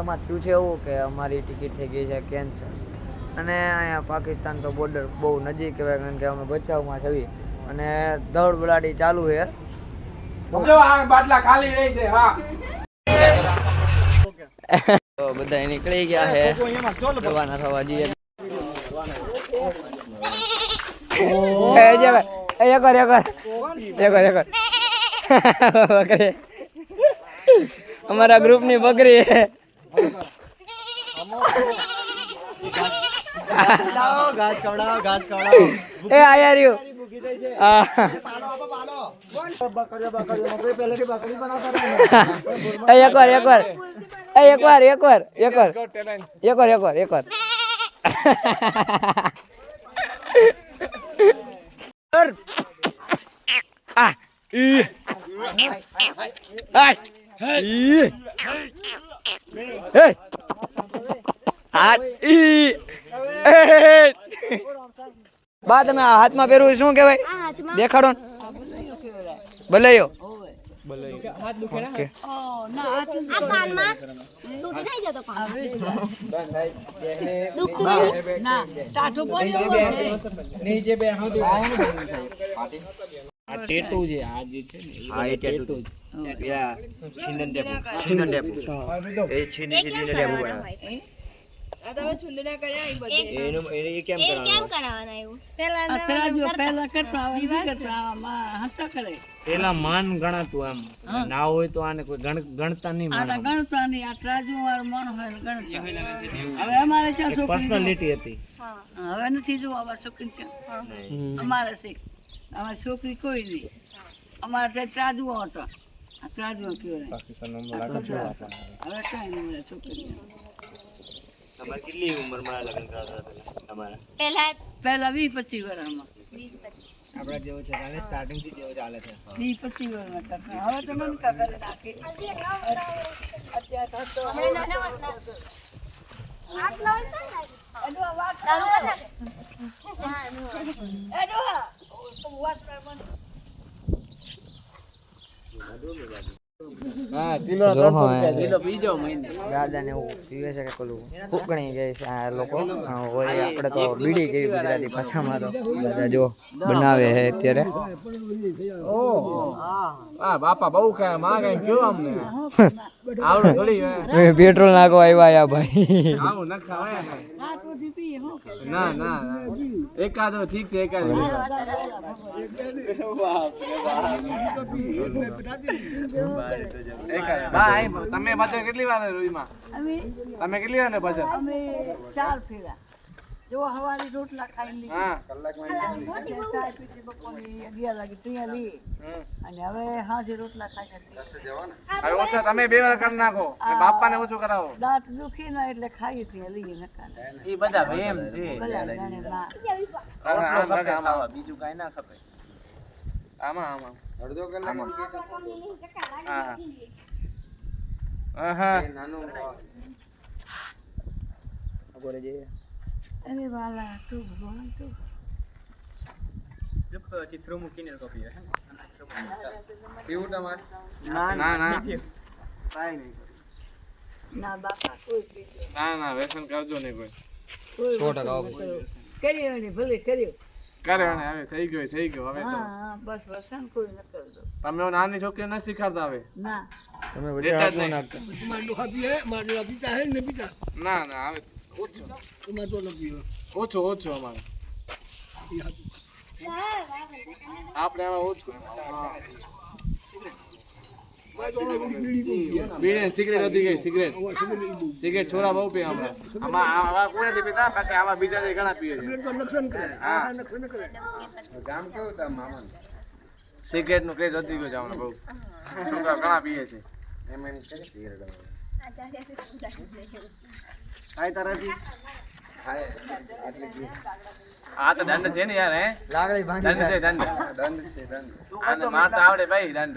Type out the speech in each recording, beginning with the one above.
એમાં થયું છે એવું કે અમારી ટિકિટ થઈ ગઈ છે કેન્સલ અને અહીંયા પાકિસ્તાન તો બોર્ડર બહુ નજીક કહેવાય કારણ કે અમે બચાવમાં છવી અને દોડ બલાડી ચાલુ છે જો આ બાટલા ખાલી રહી છે હા તો બધા નીકળી ગયા છે રવાના થવા જઈએ અમારા ગ્રુપ ની બકરી એ આયા રહ્યું એકવાર બા તમે હાથમાં પહેરવું શું કહેવાય દેખાડો બલૈયો ટેટુ છે આ જે છે ને હા એ ટેટુ યા છીનન ડેપુ એ છીની ડેપુ બનાવે આ તમે છુંદડા કર્યા એ બધે એને કેમ કરાવવાના એવું પહેલા કટરાવા હંતા કરે પેલા માન ગણાતું આમ ના હોય તો આને કોઈ ગણતા નહીં માન ગણતા નહીં આ ત્રાજુ વાર મન હોય ગણતા હવે અમારે ત્યાં પર્સનાલિટી હતી હવે નથી જો આવા છોકરી છે અમારે છે અમારી છોકરી કોઈ નહીં અમારે ત્યાં ત્રાજુ હતો આ ત્રાજુ કહેવાય પાકિસ્તાનમાં લાગે છે હવે કઈ નહીં છોકરી તમારે કેટલી ઉંમરમાં લગ્ન કરાવતા તમારા પહેલા 20-25 વર્ષમાં 20-25 આપડા જેવો છે ચાલે સ્ટાર્ટિંગ થી જેવો ચાલે છે 20-25 વર્ષમાં કરતા હવે તો મને ખબર નાખી અત્યારે તો આટલા એનો વાત એનો વાત પર હા કિલો 300 રૂપિયા કિલો બીજો મહિને દાદા ને એવું પીવે છે કે પેલું ફૂકણી ગઈ છે આ લોકો હોય આપણે તો બીડી કેવી ગુજરાતી ભાષામાં તો દાદા જો બનાવે છે અત્યારે હા બાપા બહુ ખાય માં કઈ કયો અમને આવડો થોડી પેટ્રોલ નાખવા આવ્યા ભાઈ આવું ન ખાવાય ના ના એકાદો ઠીક છે એકાદ તમે બચત કેટલી વાર રોઈમાં તમે કેટલી વાર ને બચત અમે 4 ફેરા જો હવારી રોટલા ખાઈ હા કલાકમાં ચાય પીધી બપોરની 11 વાગે ત્યાં લી અને હવે હાજે રોટલા ખાઈ હવે ઓછા તમે 2 વાર કરી નાખો બાપાને ઓછું કરાવો દાંત દુખી ના એટલે ખાઈ ત્યાં લી નકા એ બધા વેમ છે બીજું કાઈ ના ખપે આમાં અડધો કલાક હા આહા નાનો આગળ જઈએ અરે વાલા તું ભગવાન તું ચિત્રો મૂકીને કોપી પીવું તમારે ના ના ના કાઈ નહીં ના બાપા કોઈ પીજો ના ના વ્યસન કરજો નહીં કોઈ 100% કર્યો ને ભલે કર્યો કરે ને હવે થઈ ગયો હવે તો હા બસ વ્યસન કોઈ ન કરજો તમે નાની છોકરી ન શીખવાડતા હવે ના તમે બધા હાથ ન નાખતા ના ના હવે ઓછો અમારે આપણે આમાં ઓછું બીડી સિગરેટ હતી ગઈ સિગરેટ છોરા બહુ પીએ આમાં આવા કોઈ નથી પીતા બાકી આવા બીજા જે ઘણા પીએ છે હા ગામ કેવું તા મામા સિગરેટ નો ક્રેઝ વધી ગયો છે હમણાં બહુ છોકરા ઘણા પીએ છે એમ સિગરેટ આય તારાથી આ તો દંડ છે ને યાર હે લાગડી બાંધી દંડ છે આને મારતા આવડે ભાઈ દંડ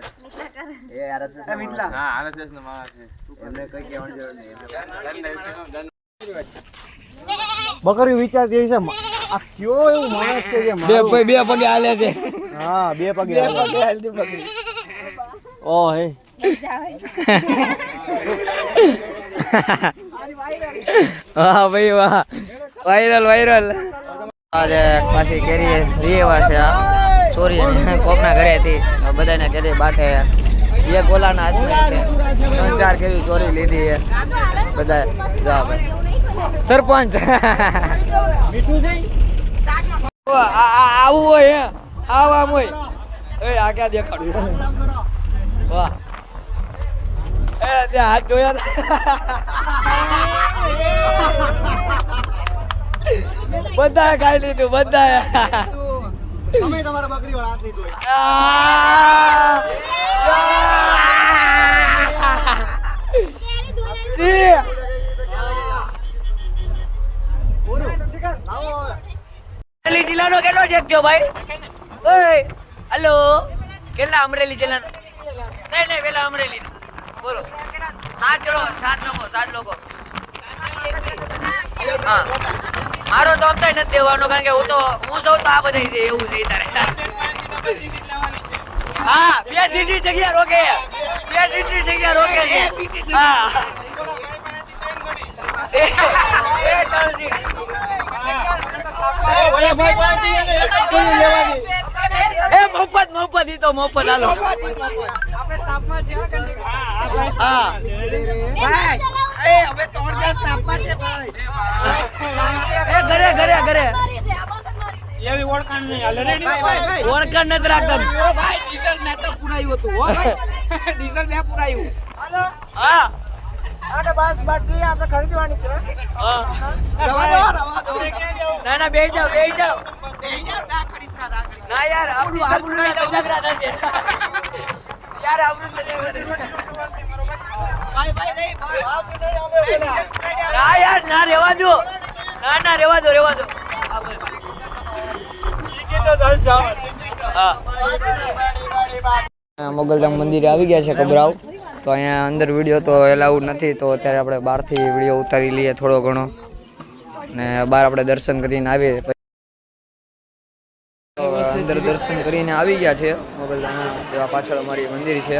એ આરએસએસ ના મિતલા હા આરએસએસ નો માણસ છે એમને કઈ કહેવાની જરૂર નહીં દંડ બકરી વિચારતી છે આ કયો એવું માણસ છે જે બે પગે હાલે છે હા બે પગે હાલતી બકરી ઓ હે વાહ ભાઈ વાહ, વાયરલ. આજે પાછી કેરી લઈ આવ્યા છે આ ચોરી કોકના ઘરેથી, બધાને કેરી બાટે એક ઓલાના હાથમાં છે, 3-4 કેરી ચોરી લીધી છે બધા. જા ભાઈ સરપંચ આવું હોય આમ હોય. આ ક્યાં દેખાડ્યું? વાહ, એ ત્યાં હાથ જોયા બધા ખાઈ લીધું બધા. તમે તમારા બકરી વાળા હાથ લીધો અમરેલી જિલ્લાનો કેટલો ચેક થયો ભાઈ? ઓય હેલો, કેટલા અમરેલી જિલ્લાનો? નહીં પેલા અમરેલી બોલો. 7 લોકો. હા, મારો તો અમતા નથી દેવાનો, કારણ કે હું સૌ તો આ બધા છે એવું છે તારે. હા, 2 સીટની જગ્યા રોકે છે. હા એ 3 સીટ. મફત ઈ તો મફત હાલો. હા ઘરે એવી ઓળખાણ નહીં હાલે. ઓળખાણ નથી રાખતા. ડીઝલ મેં તો પુરાયું હતું હો ભાઈ. ડીઝલ મેં પુરાયું. હા આને બસ બાટલી આપણે ખરીદવાની છે. હા રવા દો. ના બેહી જાવ ના ખરીદતા ના યાર, આપણું આબરૂ ના તજગરા થશે યાર, આબરૂ તજગરા થશે. ભાઈ નહીં ના યાર, ના રેવા દો. ના રેવા દો. મોગલધામ મંદિરે આવી ગયા છે કબરાવ. તો અહીંયા અંદર વિડીયો તો એલાઉડ નથી, તો અત્યારે આપણે બહારથી વિડીયો ઉતારી લઈએ થોડો ઘણો, ને બહાર આપણે દર્શન કરીને આવીએ. અંદર દર્શન કરીને આવી ગયા છે મોગલધામ, જેવા પાછળ અમારી મંદિર છે,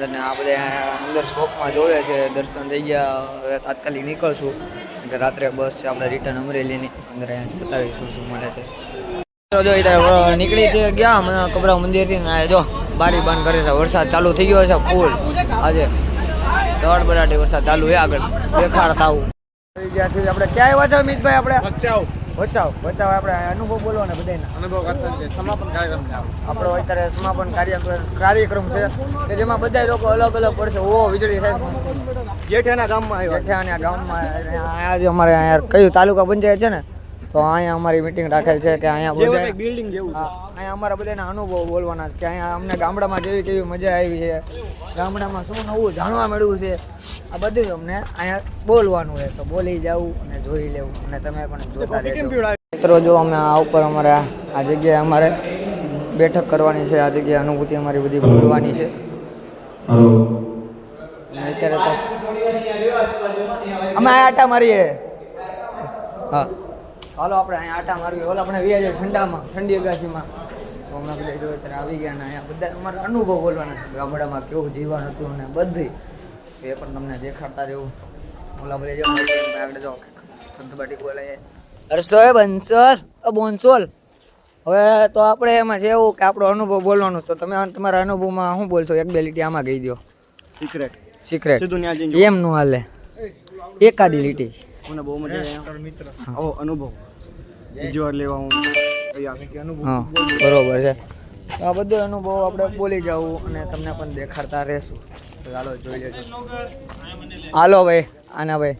અને આ બધા અંદર શોપમાં જોવે છે. દર્શન થઈ ગયા, હવે તાત્કાલિક નીકળશું. રાત્રે બસ છે આપણે રિટર્ન અમરેલીની. અંદર અહીંયા બતાવીશું શું મળે છે. જો અત્યારે નીકળી ગયા કબરાવ મંદિરથી, ને જો બારી બંધ કરે છે. વરસાદ ચાલુ થઈ ગયો છે ફૂલ. આજે દોડ વરસાદ ચાલુ છે. આગળ દેખાડતા આવું ગયા છે. આપણે ક્યાં આવ્યા છે અમિતભાઈ? આપણે બચાવ આપણે અનુભવ બોલો ને બધાને. સમાપન કાર્યક્રમ છે આપણો. અત્યારે સમાપન કાર્યક્રમ છે કે જેમાં બધા લોકો અલગ પડશે. ઓ વીજળી સાહેબ જેઠાના ગામમાં આજે અમારે અહીંયા કયું તાલુકા પંચાયત છે ને, તો અહીંયા અમારી મીટિંગ રાખેલ છે કે અહીંયા બધા બિલ્ડિંગ જેવું અહીંયા અમારા બધાના અનુભવ બોલવાના છે કે અહીંયા અમને ગામડામાં કેવી મજા આવી છે, ગામડામાં શું નવું જાણવા મળ્યું છે, આ બધું અમને અહીંયા બોલવાનું છે. તો બોલી જવું અને જોઈ લેવું, અને તમે પણ જોતા રહેજો મિત્રો. જો અમે આ ઉપર અમારે આ જગ્યાએ અમારે બેઠક કરવાની છે. આ જગ્યાએ અનુભૂતિ અમારી બધી બોલવાની છે. અત્યારે તો અમે આટા મારીએ. હા હાલો આપણે અહીંયા આટા મારવી. ઓલા આપણે વ્યાજે ઠંડી અગાસીમાં. તો અમે બધા જો અત્યારે આવી ગયા ને અહીંયા બધા અમારા અનુભવ બોલવાના છે. ગામડામાં કેવું જીવન હતું અને બધી એ પણ તમને દેખાડતા રહેવું. ઓલા બધા જો આગળ જો સંતબાટી બોલાય હર્ષોય બોનસોલ. હવે તો આપણે એમાં છે એવું કે આપણો અનુભવ બોલવાનો. તો તમે તમારા અનુભવમાં શું બોલશો? 1-2 લીટી આમાં કહી દો. સિક્રેટ એમ નું હાલે, એકાદી લીટી. મને બહુ મજા આવો અનુભવ લેવા હું હા બરોબર છે. આ બધો અનુભવ આપણે બોલી જવું અને તમને પણ દેખાડતા રહેશું. ચાલો જોઈ લેજો. હાલો ભાઈ, આના ભાઈ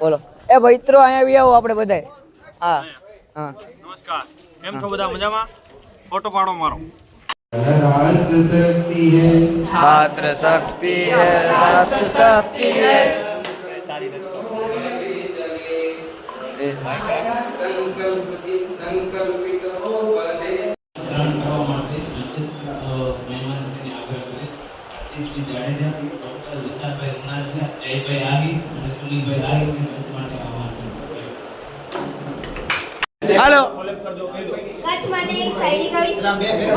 બોલો. એ ભાઈત્રો અહીંયા આવી આવો આપણે બધા. હા નમસ્કાર, કેમ છો બધા? મજામાં? ફોટો પાડો મારો. राष्ट्र शक्ति है, छात्र शक्ति है, राष्ट्र शक्ति है. संकल्पित हो बने. हेलो કચ્છ માટે એક શાયરી કવિશ.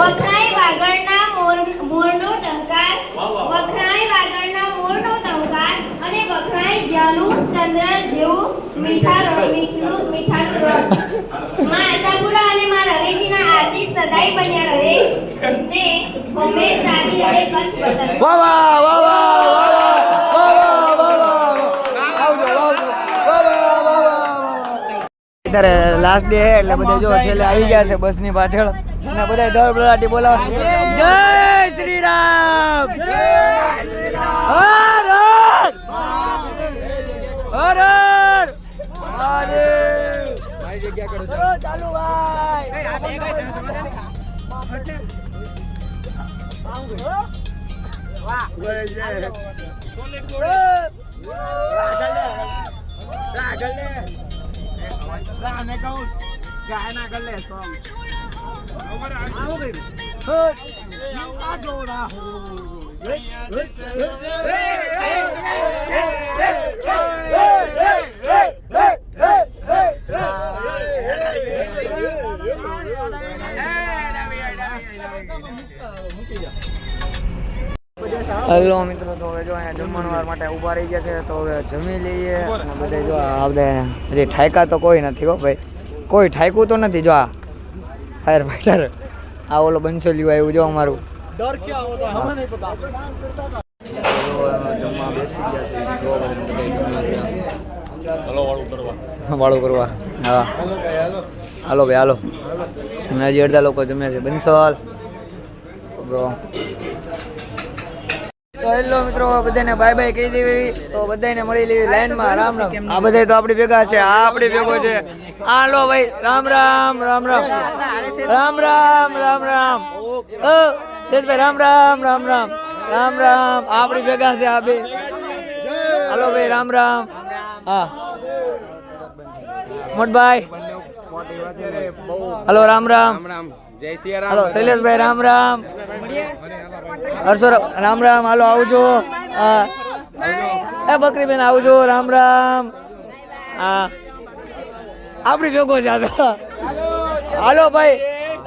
વખરાય વાગડના મોરનો ટંકાર, વખરાય વાગડના મોરનો ટંકાર, અને વખરાય જ્યાંનું ચંદ્ર જેવું મીઠાનું રણ. માં આશાપુરા અને માં રવેજીના આશીષ સદાય બન્યા રહે ને હંમેશ રાજી રહે કચ્છ વતન. વાહ વાહ વાહ વાહ વાહ વાહ વાહ વાહ વાહ આવજો આવજો વાહ વાહ વાહ વાહ. અત્યારે લાસ્ટ ડે એટલે બધા જો છેલ્લે આવી ગયા છે બસની પાછળ અને બધા દર બરાટી બોલાવે જય શ્રી રામ જય શ્રી રામ હર હર હર હર મહાદેવ. ચલો ચાલુ ભાઈ. હેલો મિત્રો, તો હવે જો અહીંયા જમણવાર માટે ઊભા રહી ગયા છે તો હવે જમી લઈએ અને બધા જો આ બધા હજી ઠાયકા તો કોઈ નથી હો ભાઈ, કોઈ ઠાયકું તો નથી. જો આ ફાયર ફાઈટર આ ઓલો બંસોલિયું આવ્યું જો અમારું ડર ક્યાં હોતા હમે નહીં પતા. જમવા બેસી ગયા છે જો બધા હલો વાળું કરવા હા હાલો ભાઈ હાલો. હજી અડધા લોકો જમ્યા છે બંસોલ બ્રો. તો હેલો મિત્રો, બધાને બાય બાય કહી દેવી. તો બધાને મળી લેવી લાઈનમાં. રામ રામ. આ બધા તો આપણી ભેગા છે, આ આપણી ભેગો છે. હાલો ભાઈ રામ રામ રામ રામ રામ રામ રામ રામ ભાઈ રામ રામ રામ રામ રામ રામ. આપણી ભેગા છે આ બે. હાલો ભાઈ રામ રામ. હા મોટભાઈ હાલો રામ રામ. જય શ્રી રામ. હાલો શૈલેષભાઈ રામ રામ. હર્ષો રામ રામ. હાલો આવજો. હા એ બકરીબેન આવજો રામ રામ. હા આપણી ભેગો છે આ તો. હાલો ભાઈ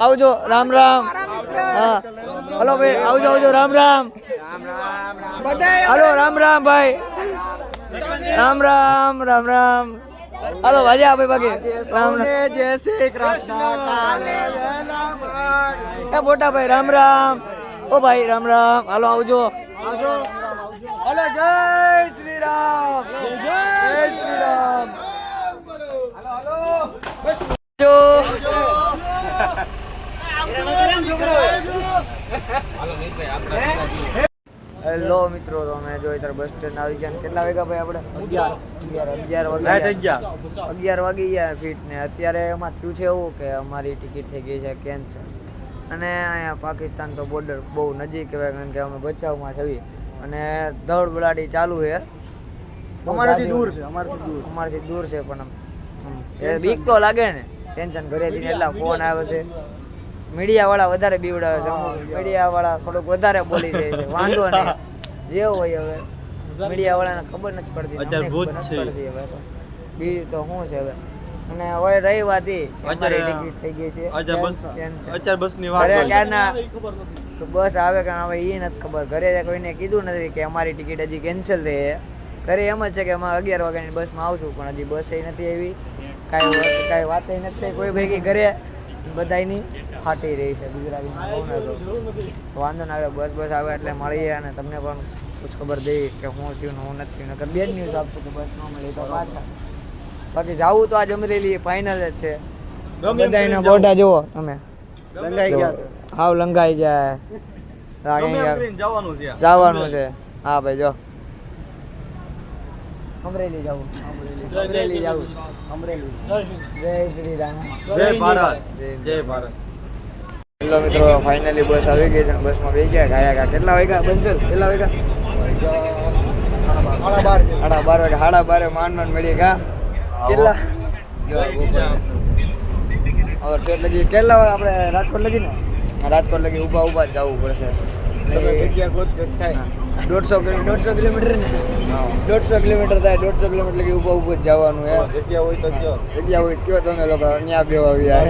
આવજો રામ રામ. હા હાલો ભાઈ આવજો આવજો રામ રામ. હાલો રામ રામ ભાઈ રામ રામ રામ રામ. હાલો વાજા ભાઈ બાકી રામ રામ. જય શ્રી કૃષ્ણ એ મોટા ભાઈ રામ રામ. ઓ ભાઈ રામ રામ. હાલો આવજો. હાલો જય શ્રી રામ જય શ્રી રામ. જો હેલો મિત્રો, તો અમે જો અત્યારે બસ સ્ટેન્ડ આવી ગયા. કેટલા વાગ્યા ભાઈ આપણે? 11 વાગી ગયા ફીટ ને. અત્યારે એમાં થયું છે એવું કે અમારી ટિકિટ થઈ ગઈ છે કેન્સલ. અને અહીંયા પાકિસ્તાન તો બોર્ડર બહુ નજીક કહેવાય, કારણ કે અમે બચાવમાં છીએ અને દોડ બલાડી ચાલુ છે. અમારાથી દૂર છે પણ બીક તો લાગે ને. ટેન્શન ઘરેથી એટલા ફોન આવે છે. મીડિયાવાળા વધારે બીવડાવે છે. મીડિયાવાળા થોડુંક વધારે બોલી જાય છે. વાંધો નહીં, જેવું હોય હવે મીડિયાવાળાને ખબર નથી પડતી. હવે તો બીજું તો શું છે હવે. અને હવે રહી વાત એ અમારી ટિકિટ થઈ ગઈ છે ક્યારના બસ આવે કારણ હવે એ નથી ખબર. ઘરે કોઈને કીધું નથી કે અમારી ટિકિટ હજી કેન્સલ થઈ છે. ઘરે એમ જ છે કે અમે 11 વાગ્યાની બસમાં આવશું, પણ હજી બસ નથી આવી. કાંઈ વાત નથી થઈ કોઈ ભેગી. ઘરે બધાની ફાટી રહી છે ગુજરાતીમાં. વાંધો ના આવે, બસ આવે એટલે મળીએ અને તમને પણ કુછ ખબર દઈ કે હું થયું હું નથી. નકર બે જ ન્યૂઝ આપતું કે બસ ન મળી તો પાછા. બાકી જાવું તો આજ અમરેલી ફાઇનલ જ છે. બધાના બોટા જુઓ તમે, હાવ લંગાઈ ગયા. જવાનું છે. હા ભાઈ જો અમરેલી જવું. જય શ્રી રામ જય ભારત. હેલો મિત્રો, ફાઇનલી બસ આવી ગઈ છે. બસમાં બેસી ગયા. ગયા કેટલા વાગ્યા બંસલ? કેટલા વાગ્યા? 12:30 વાગે માંડ મળી ગયા. કેટલા હવે લગી કેટલા આપણે રાજકોટ લગી ને? રાજકોટ લગી ઊભા જ જવું પડશે. 150 કિલોમીટર ને 150 કિલોમીટર થાય. 150 કિલોમીટર લગી ઊભા જ જવાનું. જગ્યા હોય કયો તમે લોકો ત્યાં બેવા આવ્યા.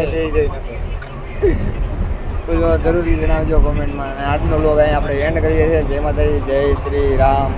જરૂરી જણાવજો કોમેન્ટમાં. આજનો લોગ અહીંયા આપણે એન્ડ કરીએ છીએ. જય માતાજી, જય શ્રી રામ.